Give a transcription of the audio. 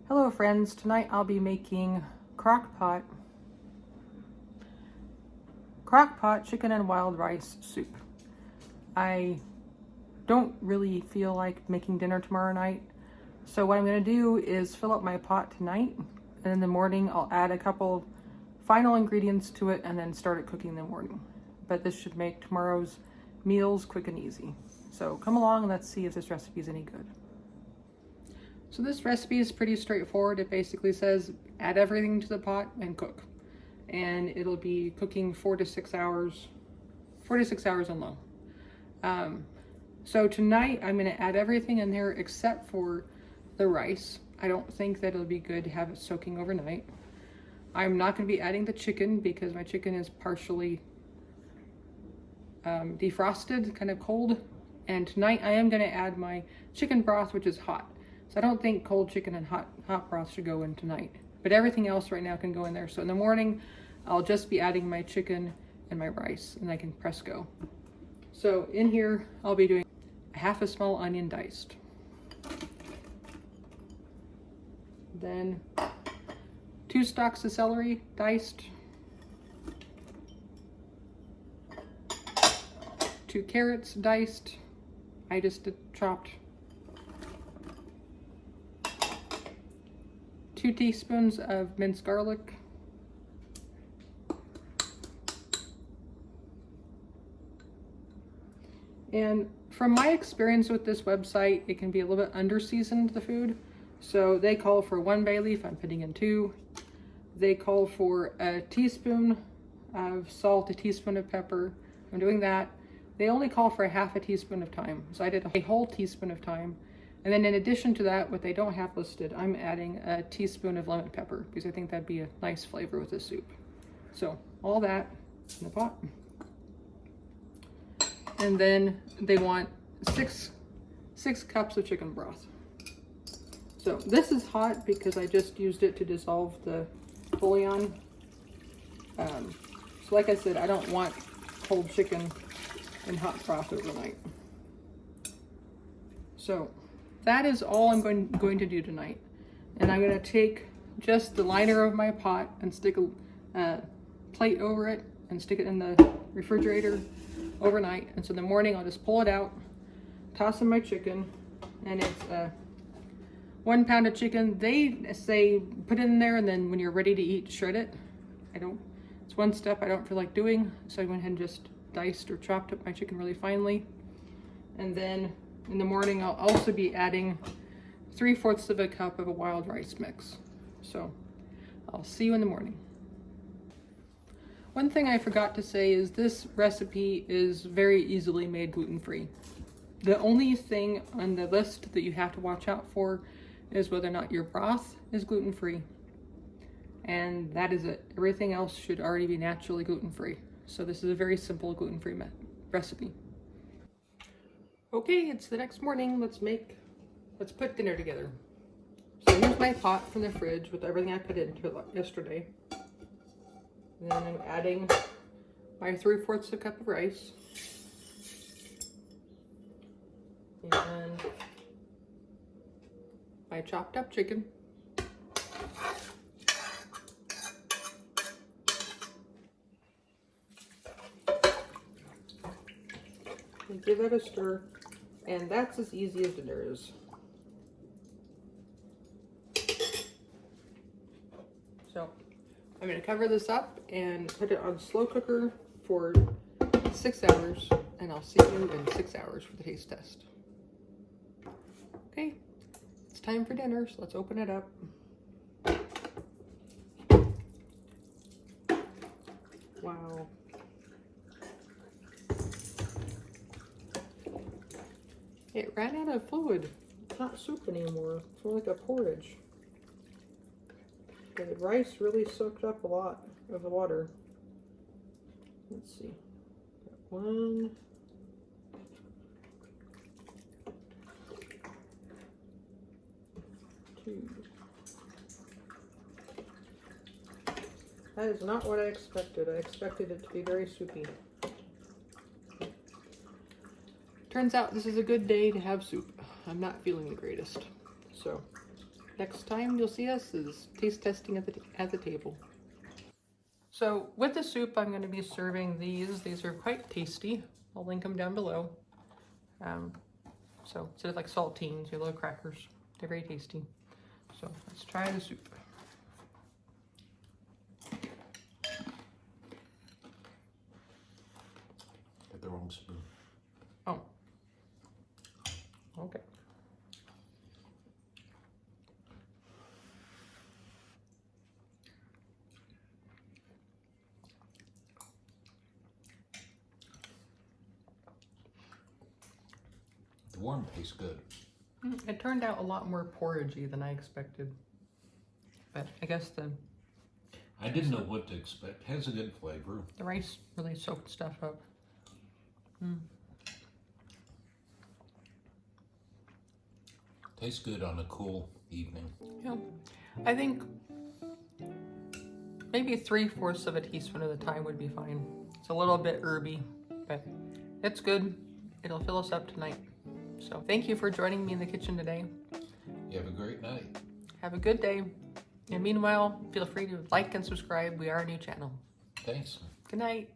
Hello friends, tonight I'll be making Crockpot chicken and wild rice soup. I don't really feel like making dinner tomorrow night, so what I'm going to do is fill up my pot tonight, and in the morning I'll add a couple final ingredients to it and then start it cooking in the morning. But this should make tomorrow's meals quick and easy. So come along and let's see if this recipe is any good. So this recipe is pretty straightforward. It basically says add everything to the pot and cook. And it'll be cooking 4 to 6 hours on low. So tonight I'm gonna add everything in there except for the rice. I don't think that it'll be good to have it soaking overnight. I'm not gonna be adding the chicken because my chicken is partially defrosted, kind of cold. And tonight I am gonna add my chicken broth, which is hot. So I don't think cold chicken and hot broth should go in tonight, but everything else right now can go in there. So in the morning, I'll just be adding my chicken and my rice, and I can press go. So in here, I'll be doing half a small onion diced. Then 2 stalks of celery diced. 2 carrots diced. I just chopped. 2 teaspoons of minced garlic. And from my experience with this website, it can be a little bit under-seasoned, the food. So they call for 1 bay leaf, I'm putting in 2. They call for a teaspoon of salt, a teaspoon of pepper. I'm doing that. They only call for a half a teaspoon of thyme. So I did a whole teaspoon of thyme. And then in addition to that, what they don't have listed, I'm adding a teaspoon of lemon pepper because I think that'd be a nice flavor with the soup. So all that in the pot. And then they want 6 cups of chicken broth. So this is hot because I just used it to dissolve the bouillon. So like I said, I don't want cold chicken in hot broth overnight. So that is all I'm going to do tonight. And I'm going to take just the liner of my pot and stick a plate over it and stick it in the refrigerator overnight. And so in the morning I'll just pull it out, toss in my chicken, and it's 1 pound of chicken. They say put it in there and then when you're ready to eat, shred it. It's one step I don't feel like doing, so I went ahead and just diced or chopped up my chicken really finely. And then in the morning, I'll also be adding 3/4 of a cup of a wild rice mix. So I'll see you in the morning. One thing I forgot to say is this recipe is very easily made gluten-free. The only thing on the list that you have to watch out for is whether or not your broth is gluten-free. And that is it. Everything else should already be naturally gluten-free. So this is a very simple gluten-free recipe. Okay, it's the next morning. Let's put dinner together. So here's my pot from the fridge with everything I put into it yesterday. And then I'm adding my 3/4 of a cup of rice. And my chopped up chicken. And give it a stir. And that's as easy as dinner is. So I'm going to cover this up and put it on slow cooker for 6 hours, and I'll see you in 6 hours for the taste test. Okay, it's time for dinner, so let's open it up. Wow. It ran out of fluid. It's not soup anymore. It's more like a porridge. And the rice really soaked up a lot of the water. Let's see. Got 1. Two. That is not what I expected. I expected it to be very soupy. Turns out this is a good day to have soup. I'm not feeling the greatest. So next time you'll see us is taste testing at the table. So with the soup, I'm going to be serving these. These are quite tasty. I'll link them down below. So instead of like saltines or little crackers, they're very tasty. So let's try the soup. Get the wrong spoon. Oh. Okay. The worm tastes good. It turned out a lot more porridgey than I expected. But I guess I didn't know what to expect. Has a good flavor. the rice really soaked stuff up. Tastes good on a cool evening. Yeah, I think maybe 3/4 of a teaspoon at a time would be fine. It's a little bit herby, but it's good. It'll fill us up tonight. So thank you for joining me in the kitchen today. You have a great night. Have a good day. And meanwhile, feel free to like and subscribe. We are a new channel. Thanks. Good night.